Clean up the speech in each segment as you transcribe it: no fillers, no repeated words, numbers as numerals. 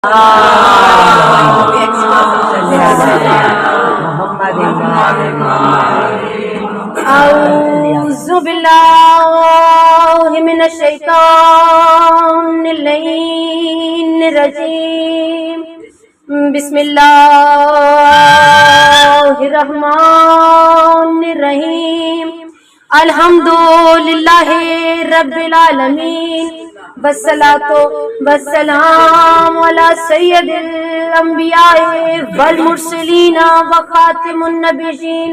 أعوذ بالله من الشيطان اللعين الرجيم بسم الله الرحمن الرحيم الحمد لله رب العالمين والصلاة والسلام على سيد الأنبياء والمرسلين وخاتم النبيين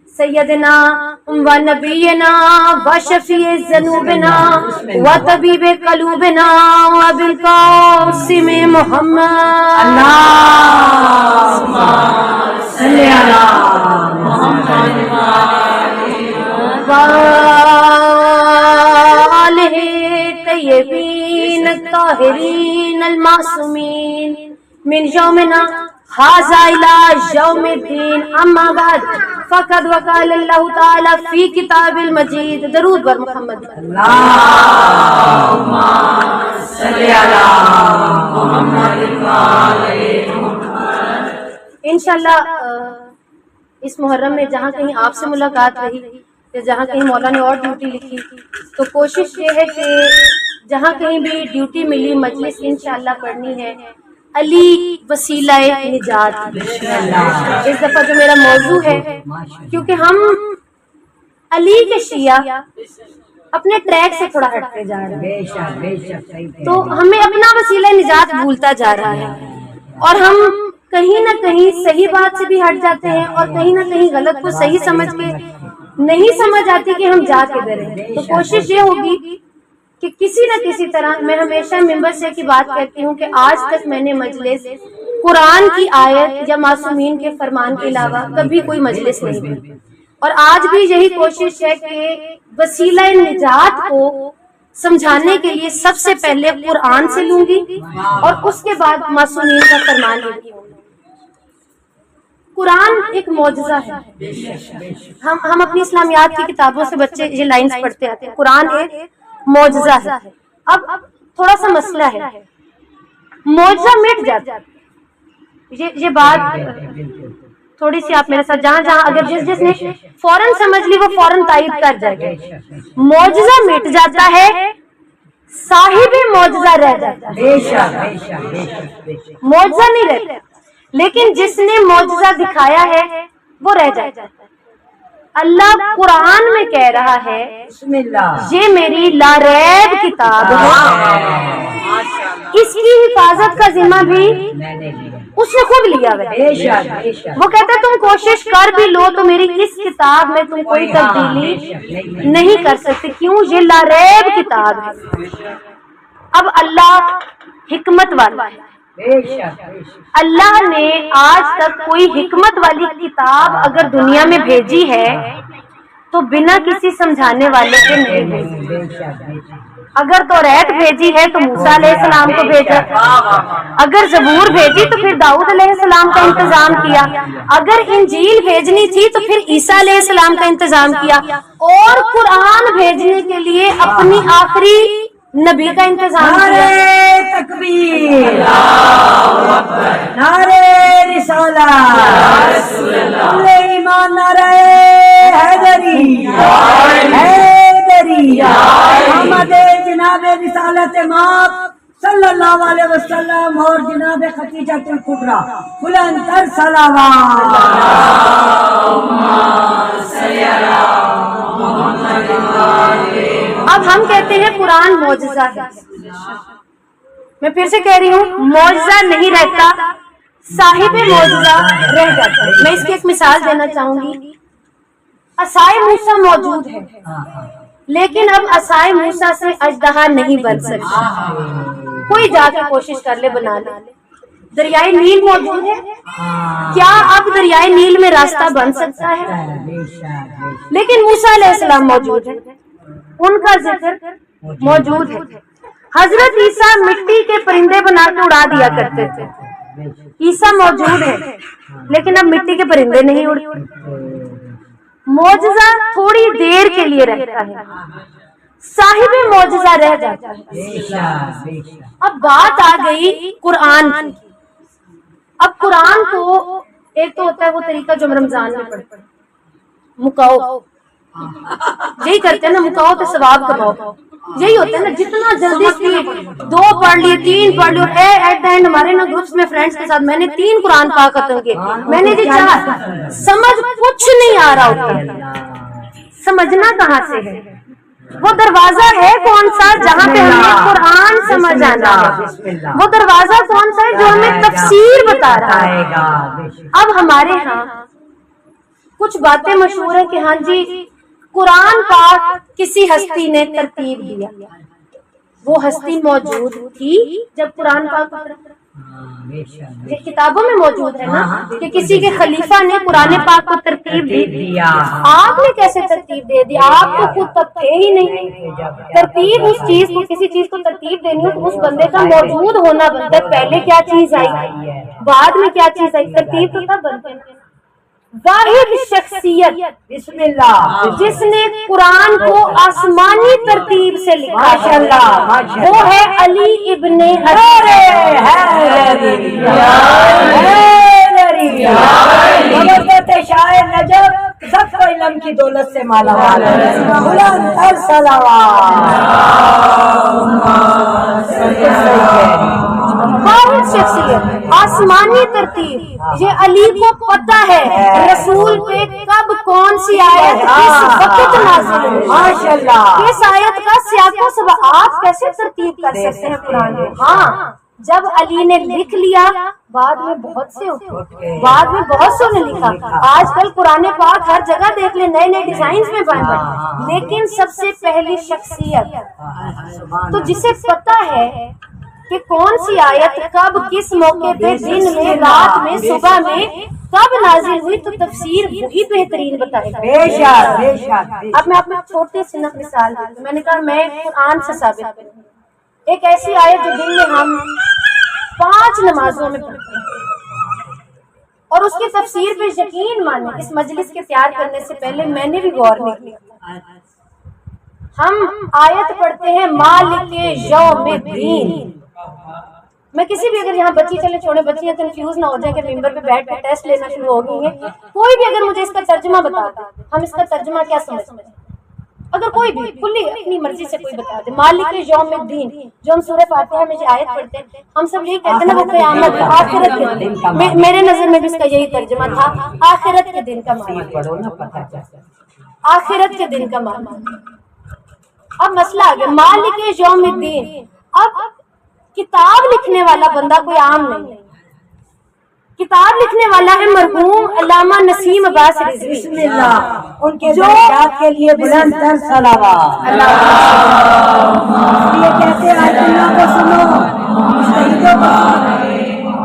سیدنا و نبینا و شفیع ذنوبنا و طبیب قلوبنا و بالقاسم محمد اللہم صلی علی محمد و آلہ طیبین الطاہرین المعصومین من یومنا ھذا الی یوم الدین اما بعد فقد وقال اللہ تعالی فی کتاب المجید درود بر محمد اللہم صلی علی محمد انشاءاللہ اس محرم میں جہاں کہیں آپ سے ملاقات رہی یا جہاں کہیں مولا نے اور ڈیوٹی لکھی تو کوشش یہ ہے کہ جہاں کہیں بھی ڈیوٹی ملی مجلس انشاءاللہ پڑھنی ہے علی وسیلہ نجات۔ اس دفعہ جو میرا موضوع ہے کیونکہ ہم علی کے شیعہ اپنے ٹریک سے تھوڑا ہٹتے جا رہے ہیں تو ہمیں اپنا وسیلہ نجات بھولتا جا رہا ہے اور ہم کہیں نہ کہیں صحیح بات سے بھی ہٹ جاتے ہیں اور کہیں نہ کہیں غلط کو صحیح سمجھ کے نہیں سمجھ آتی کہ ہم جا کے ڈریں۔ تو کوشش یہ ہوگی کہ کسی نہ کسی طرح میں ہمیشہ ممبر سے کی بات کرتی ہوں کہ آج تک میں نے مجلس قرآن کی آیت یا معصومین کے فرمان کے علاوہ کبھی کوئی مجلس نہیں کی، اور آج بھی یہی کوشش ہے کہ وسیلہ نجات کو سمجھانے کے لیے سب سے پہلے قرآن سے لوں گی اور اس کے بعد معصومین کا فرمان لوں گی۔ قرآن ایک معجزہ ہے۔ ہم اپنی اسلامیات کی کتابوں سے بچے یہ لائنز پڑھتے آتے ہیں، قرآن ایک معجزہ ہے۔ اب تھوڑا سا مسئلہ ہے، معجزہ مٹ جاتا ہے، یہ بات تھوڑی سی آپ میرے ساتھ جہاں اگر جس نے فوراً سمجھ لی وہ فوراً تائید کر جائے گا۔ معجزہ مٹ جاتا ہے، صاحب معجزہ رہ جاتا ہے۔ معجزہ نہیں رہتا، لیکن جس نے معجزہ دکھایا ہے وہ رہ جاتا ہے۔ اللہ قرآن میں کہہ رہا ہے یہ میری لا ریب کتاب ہے، اس کی حفاظت کا ذمہ بھی اس نے خود لیا ہے۔ وہ کہتا ہے تم کوشش کر بھی لو تو میری اس کتاب میں تم کوئی تبدیلی نہیں کر سکتے، کیوں؟ یہ لا ریب کتاب ہے۔ اب اللہ حکمت والا ہے، اللہ نے آج تک کوئی حکمت والی کتاب اگر دنیا میں بھیجی ہے تو بنا کسی سمجھانے والے کے نہیں بھیجی۔ اگر توریت بھیجی ہے تو موسیٰ علیہ السلام کو بھیجا، اگر زبور بھیجی تو پھر داؤد علیہ السلام کا انتظام کیا، اگر انجیل بھیجنی تھی تو پھر عیسیٰ علیہ السلام کا انتظام کیا، اور قرآن بھیجنے کے لیے اپنی آخری نبی کا انتظام کیا۔ نعرہ تکبیر، نعرہ رسالت، ایمان، نعرہ حیدری، محمد جناب رسالت ماب صلی اللہ علیہ وسلم اور جناب خدیجۃ الکبریٰ بلند تر صلوات۔ اب ہم کہتے ہیں قرآن معجزہ ہے، میں پھر سے کہہ رہی ہوں معجزہ نہیں رہتا، صاحب معجزہ رہ جاتا ہے۔ میں اس کی ایک مثال دینا چاہوں گی۔ عصائے موسیٰ موجود ہے لیکن اب عصائے موسیٰ سے اژدہا نہیں بن سکتا، کوئی جا کے کوشش کر لے بنا لے۔ دریائے نیل موجود ہے، کیا اب دریائے نیل میں راستہ بن سکتا ہے؟ لیکن موسیٰ علیہ السلام موجود ہے، ان کا ذکر موجود ہے۔ حضرت عیسیٰ مٹی کے پرندے بنا کے اڑا دیا کرتے تھے، عیسیٰ موجود ہے لیکن اب مٹی کے پرندے نہیں اڑتے۔ معجزہ تھوڑی دیر کے لیے رہتا ہے، صاحب معجزہ رہ جاتا ہے۔ بے شک بے شک۔ اب بات آ گئی قرآن کی۔ اب قرآن کو ایک تو ہوتا ہے وہ طریقہ جو ہم رمضان میں پڑھتے ہیں، مکاؤ، یہی کرتے ہیں نا، مکاؤ تو ثواب کماؤ، یہی ہوتا ہے نا، جتنا جلدی سے 2 پڑھ لیے 3 پڑھ لیے، ایٹ دا اینڈ ہمارے نا گروپس میں فرینڈس کے ساتھ میں نے 3 قرآن پاک ختم کیے، میں نے چاہا سمجھ کچھ نہیں آ رہا ہوتا، سمجھنا کہاں سے ہے؟ وہ دروازہ ہے کون سا جہاں پہ ہمیں قرآن سمجھ آنا ہے؟ وہ دروازہ کون سا ہے جو ہمیں تفسیر بتا رہا ہے؟ اب ہمارے ہاں کچھ باتیں مشہور ہیں کہ ہاں جی قرآن پاک کسی ہستی نے ترتیب دیا، وہ ہستی موجود تھی جب قرآن پاک اترا؟ یہ کتابوں میں موجود ہے نا کہ کسی کے خلیفہ نے قرآن پاک کو ترتیب دی، آپ نے کیسے ترتیب دے دی؟ آپ تو خود تک تھے ہی نہیں۔ ترتیب اس چیز کو، کسی چیز کو ترتیب دینی ہو تو اس بندے کا موجود ہونا بنتا ہے، پہلے کیا چیز آئی، بعد میں کیا چیز آئی، ترتیب تو تب بنتے ہیں۔ واحد شخصیت بسم اللہ جس نے قرآن کو آسمانی ترتیب سے لکھا، ماشاءاللہ، وہ ہے علی ابن شاعر نجف سب کو علم کی دولت سے مالا مال ہے، بلند تر واحد شخصیت، آسمانی ترتیب، یہ علی کو پتہ ہے رسول پہ کب کون سی آیت کس وقت نازل ہوئی، ماشاءاللہ، اس آیت کا سیاق و سباق آپ کیسے ترتیب کر سکتے ہیں قرآن میں؟ ہاں جب علی نے لکھ لیا، بعد میں بہت سے اٹھے، بعد میں بہت سے نے لکھا، آج کل قرآن پاک ہر جگہ دیکھ لیں نئے نئے ڈیزائنز میں بن رہے، لیکن سب سے پہلی شخصیت تو جسے پتہ ہے کہ کون سی آیت کب کس موقع پہ، دن میں، رات میں، صبح میں کب نازل ہوئی، تو تفسیر وہی بہترین بتائے گا۔ بے شک بے شک۔ اب میں آپ کو چھوٹی سی مثال دیتی ہوں، میں نے کہا میں قرآن سے ثابت کروں، ایک ایسی آیت جو دن میں ہم 5 نمازوں میں پڑھتے ہیں، اور اس کی تفسیر پہ یقین مانیں اس مجلس کے تیار کرنے سے پہلے میں نے بھی غور نہیں کیا۔ ہم آیت پڑھتے ہیں مالک یوم الدین، میں کسی بھی اگر یہاں بچی چلے چھوڑے، بچیاں کنفیوز نہ ہو جائیں کہ ممبر پہ بیٹھ کے ٹیسٹ لینا شروع ہو گئی ہیں، کوئی بھی اگر مجھے اس کا ترجمہ بتا دے، ہم اس کا ترجمہ کیا سمجھتے ہیں؟ اگر کوئی بھی کھلی اپنی مرضی سے کوئی بتا دے، مالک یوم الدین، جو ہم سورہ فاتحہ میں جو آیت پڑھتے ہیں، ہم سب یہی کہتے ہیں نا وہ قیامت آخرت کے دن، میرے نظر میں بھی اس کا یہی ترجمہ تھا، آخرت کے دن کا معنی، آخرت کے دن کا معنی۔ اب مسئلہ آ گیا مالک یوم الدین، اب کتاب لکھنے والا بندہ کوئی عام نہیں، کتاب لکھنے والا ہے مرحوم علامہ نسیم عباس رضوی، بسم اللہ، ان کے درجات کے لیے بلند تر صلوات۔ یہ کہتے ہیں آج اللہ کو سنو، مجتہدوں کو سنو۔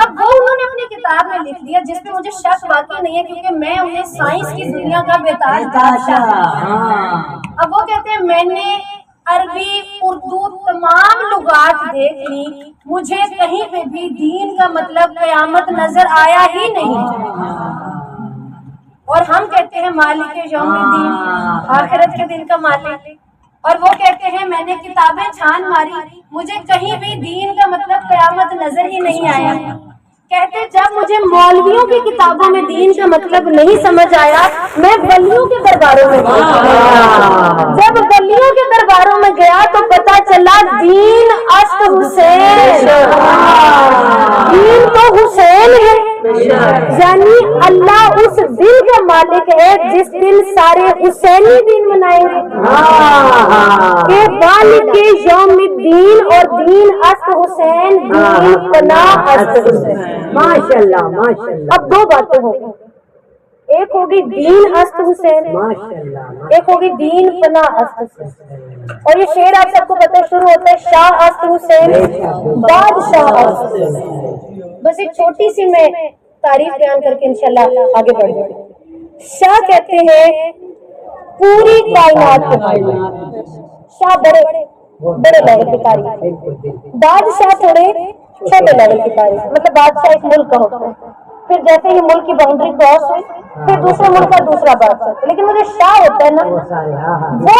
اب وہ انہوں نے اپنی کتاب میں لکھ دیا جس پہ مجھے شک واقعی نہیں ہے، کیونکہ میں انہیں سائنس کی دنیا کا بیتاج بادشاہ، اب وہ کہتے ہیں میں نے عربی اردو تمام لغات دیکھ لی، مجھے کہیں پہ بھی دین کا مطلب قیامت نظر آیا ہی نہیں، اور ہم کہتے ہیں مالک یوم الدین، آخرت کے دن کا مالک، اور وہ کہتے ہیں میں نے کتابیں چھان ماری، مجھے کہیں بھی دین کا مطلب قیامت نظر ہی نہیں آیا۔ کہتے جب مجھے مولویوں کی کتابوں میں دین کا مطلب نہیں سمجھ آیا، میں ولیوں کے درباروں میں گیا، جب ولیوں کے درباروں میں گیا تو پتا چلا دین اصل حسین، دین تو حسین ہے، یعنی اللہ اس دن کا مالک ہے جس دن سارے حسینی دین منائیں گے، کہ مالک یوم الدین، اور دین اصل حسین، دین پناہ اصل حسین۔ ماشاءاللہ ماشاءاللہ۔ اب 2 باتیں ہوں گی، ایک ہوگی دین است حسین، ماشاءاللہ، ایک ہوگی دین پناہ است حسین، اور یہ شعر آپ سب کو پتہ شروع ہوتا ہے شاہ است حسین بادشاہ است حسین۔ بس ایک چھوٹی سی میں تعریف بیان کر کے انشاءاللہ آگے بڑھ جائیں گے۔ شاہ کہتے ہیں پوری کائنات کے مالک، شاہ بڑے لیول کی تاریخ، بادشاہ تھوڑے چھوٹے لیول کی تاریخ، مطلب بادشاہ ایک ملک کا ہوتا ہے، پھر جیسے ہی ملک کی باؤنڈری کراس ہوئی پھر دوسرے ملک کا دوسرا بادشاہ، لیکن وہ جو شاہ ہوتا ہے نا وہ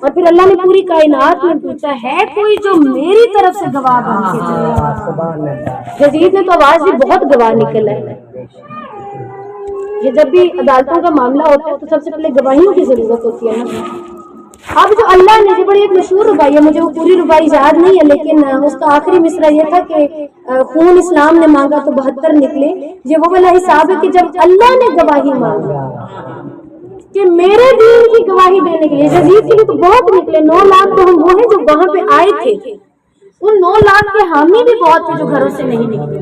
اور پھر اللہ نے پوری کائنات میں پوچھا ہے کوئی جو میری طرف سے گواہ بن کے چلے. یزید نے تو آواز بھی بہت گواہ نکلا ہے. یہ جب بھی عدالتوں کا معاملہ ہوتا ہے تو سب سے پہلے گواہیوں کی ضرورت ہوتی ہے نا. اب جو اللہ نے, جو بڑی ایک مشہور ربائی ہے, مجھے وہ پوری ربائی یاد نہیں ہے, لیکن اس کا آخری مصرع یہ تھا کہ خون اسلام نے مانگا تو 72 نکلے. یہ وہ والا حساب ہے کہ جب اللہ نے گواہی مانگا کہ میرے دین کی گواہی دینے کے لیے, یزید کے لیے تو بہت نکلے. 9 لاکھ تو ہم وہ ہیں جو وہاں پہ آئے تھے, ان 9 لاکھ کے حامی بھی بہت تھے جو گھروں سے نہیں نکلے.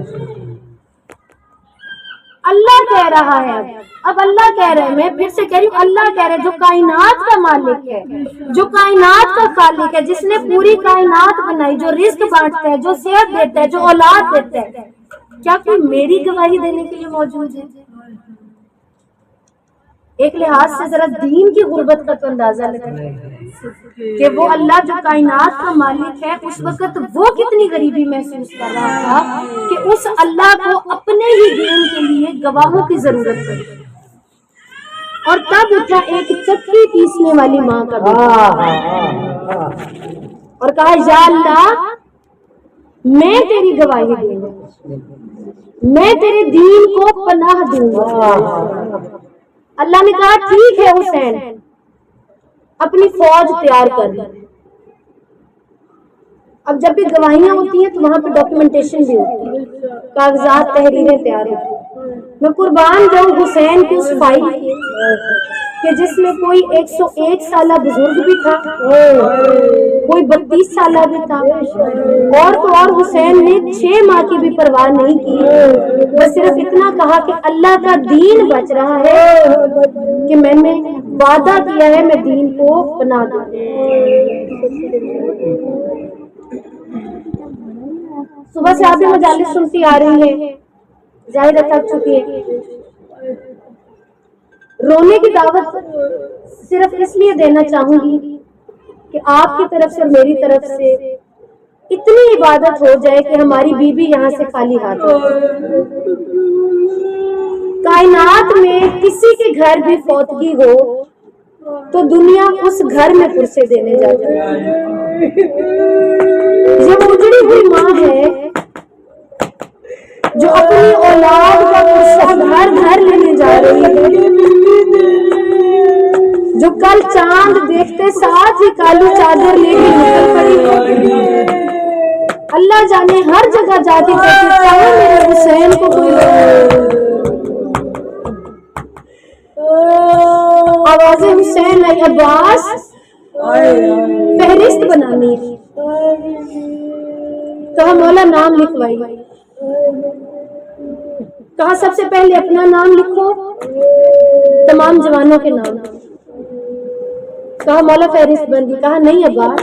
اللہ کہہ رہا ہے, اب اللہ کہہ رہے ہیں, میں پھر سے کہہ رہی ہوں, اللہ کہہ رہے ہیں جو کائنات کا مالک ہے, جو کائنات کا خالق ہے, جس نے پوری کائنات بنائی, جو رزق بانٹتا ہے, جو صحت دیتا ہے, جو اولاد دیتا ہے, کیا کوئی میری گواہی دینے کے لیے موجود ہے؟ ایک لحاظ سے ذرا دین کی غربت کا تو اندازہ لگائیں کہ وہ اللہ جو کائنات کا مالک ہے, اس وقت وہ کتنی غریبی محسوس کر رہا تھا کہ اس اللہ کو اپنے ہی دین کے لیے گواہوں کی ضرورت پڑی. اور تب اٹھا ایک چکی پیسنے والی ماں کا بیٹا اور کہا یا اللہ میں تیری گواہی دوں گا, میں تیرے دین کو پناہ دوں گا. اللہ نے کہا ٹھیک ہے حسین, اپنی فوج تیار کر لی. اب جب بھی گواہیاں ہوتی ہیں تو وہاں پہ ڈاکیومنٹیشن بھی ہوتی ہے, کاغذات تحریریں تیار ہوتی ہیں. میں قربان جاؤں حسین کی اس فائل کی کہ جس میں کوئی 101 سالہ بزرگ بھی تھا, کوئی 32 سالہ بھی تھا, اور تو اور حسین نے 6 ماہ کی بھی پرواہ نہیں کی. وہ صرف اتنا کہا کہ اللہ کا دین بچ رہا ہے کہ میں نے وعدہ کیا ہے میں دین کو بنا دوں. صبح سے آپ بھی مجالس سنتی آ رہی ہیں, ظاہر تھک چکی ہے. رونے کی دعوت صرف اس لیے دینا چاہوں گی کہ آپ کی طرف سے اور میری طرف سے اتنی عبادت ہو جائے کہ ہماری بیوی یہاں سے خالی ہاتھ ہو. کائنات میں کسی کے گھر بھی فوتگی ہو تو دنیا اس گھر میں پرسے دینے جاتی ہے. یہ اجڑی ہوئی ماں ہے جو اپنی اولاد کا پرسہ گھر گھر لینے جا رہی ہے, جو کل چاند دیکھتے ساتھ ہی کالی چادر لے کے نکل پڑی. اللہ جانے ہر جگہ جاتی کہتی چاہے میرے حسین کو کوئی آواز حسین ہے, عباس فہرست بنانی ہے. کہا مولا نام لکھوائی, کہا سب سے پہلے اپنا نام لکھو, تمام جوانوں کے نام. کہا مولا فہرست بن گئی. کہا نہیں عباس,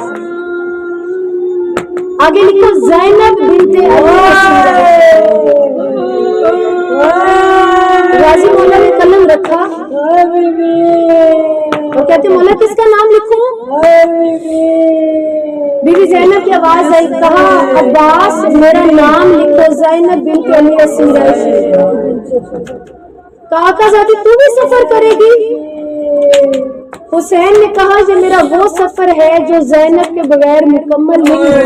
آگے لکھو زینب بنت غازی. مولا نے قلم رکھا اور کہتے مولا کس کا نام لکھوں؟ بیوی زینب کی آواز آئی. کہا عباس میرا نام لکھو زینب بنت علی السیرائشی. کہا آقا ذاتی تو بھی سفر کرے گی؟ حسین نے کہا یہ میرا وہ سفر ہے جو زینب کے بغیر مکمل نہیں ہے.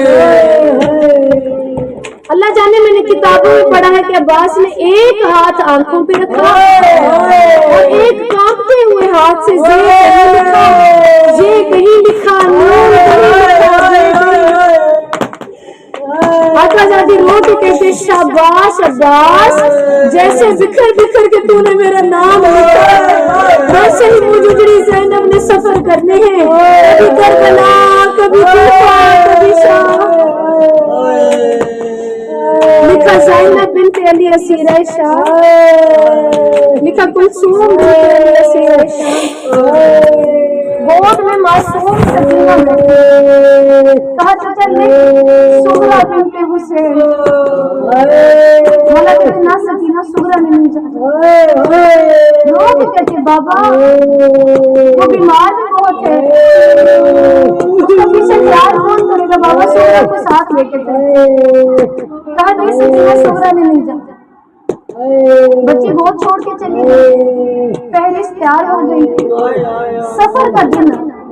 اللہ جانے میں نے کتابوں میں پڑھا ہے کہ عباس نے ایک ہاتھ آنکھوں پہ رکھا اور ایک کانپتے ہوئے ہاتھ سے یہ کہیں لکھا نون آقا زادی رو کے کہتے شاباش عباس, جیسے بکھر بکھر کے تو نے میرا نام لکھا ویسے ہی مجھے جڑی زینب نے سفر کرنے ہیں, کبھی کربلا کبھی کوفہ کبھی شام. لکھا زینب بنت علی اسیرہ شاہ, لکھا کلثوم بنت علی اسیرہ شاہ. گود میں معصوم سکینہ میں کہا چچا سغرا بنت حسین. مولا کہتے نہ سکینہ سغرا نے نہیں جانا. لوگ کہتے بابا وہ بیمار بھی بہت ہے, اس کا پیچھے پیار کون کرے گا؟ بابا سغرا کو ساتھ لے کے چلے. کہا نہیں سکینہ سغرا نے نہیں جانا. بچی گود چھوڑ کے چلی گئی, فہرست تیار ہو گئی. سفر کا دن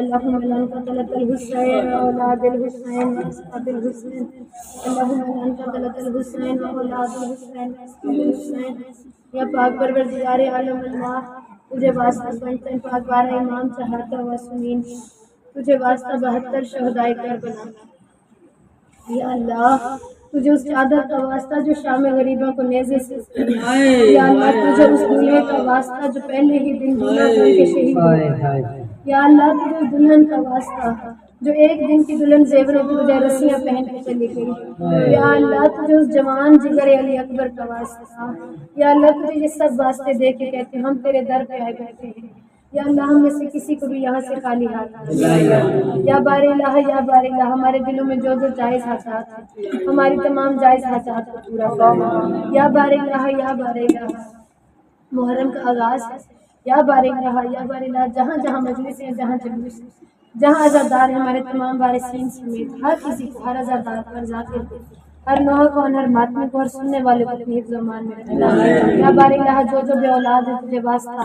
اللهم انت قتلت الحسين واولاد الحسين واصحاب الحسين اللهم انت قتلت الحسين واولاد الحسين واصحاب الحسين یا پاک پروردگار عالم اللہ تجھے واسطہ پنجتن پاک 12 امام صحابہ و معصومین تجھے واسطہ 72 شہدائے کربلا یا اللہ تجھے اس چادر کا واسطہ جو شام غریبہ کو نیزے سے یا اللہ تجھے اس دولہے کا واسطہ جو پہلے ہی دن دولہا بن کے شہید ہوا یا اللہ تجھے اس دلہن کا واسطہ جو ایک دن کی دلہن زیوروں کی بجائے رسیاں پہن کے چلی گئی یا اللہ تجھے اس جوان جگر علی اکبر کا واسطہ یا اللہ تجھے یہ سب واسطے دے کے کہتے ہیں ہم تیرے در پہ آئے بیٹھے ہیں یا اللہ ہم میں سے کسی کو بھی یہاں سے خالی ہاتھ یا بار الہ ہمارے دلوں میں جو جائز حاجات ہیں ہماری تمام جائز حاجات کو پورا فرما یا بار الہ محرم کا آغاز ہے یا بار الہ جہاں جہاں مجلس ہیں جہاں جلوس جہاں عزادار ہیں ہمارے تمام وارثین سمیت ہر کسی کو ہر عزادار پر ذاکر ہر نوح کو ہر ماتمی کو ہر سننے والے کو اپنی حفظ و امان میں رکھنا یا بار الہ جو بے اولاد ہے تجھے واسطہ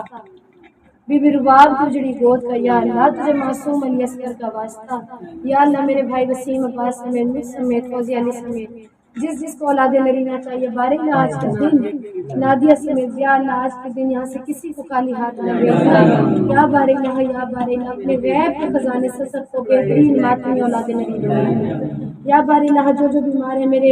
بی بی رباب گجڑی گود کا یا اللہ تجھے معصوم علی اصغر کا واسطہ یا اللہ میرے بھائی وسیم عباس سمیت مجھ سمیت فوزی علی سمیت جس کو اولاد نرینہ چاہیے بارک اللہ آج کے دن نادیہ سمیت یا اللہ آج کے دن یہاں سے کسی کو خالی ہاتھ نہ بھیجنا یا بارک اللہ اپنے غیب کے خزانے سے سب کو بہترین ماتمی اولاد نرینہ یا بارک اللہ جو بیمار ہے میرے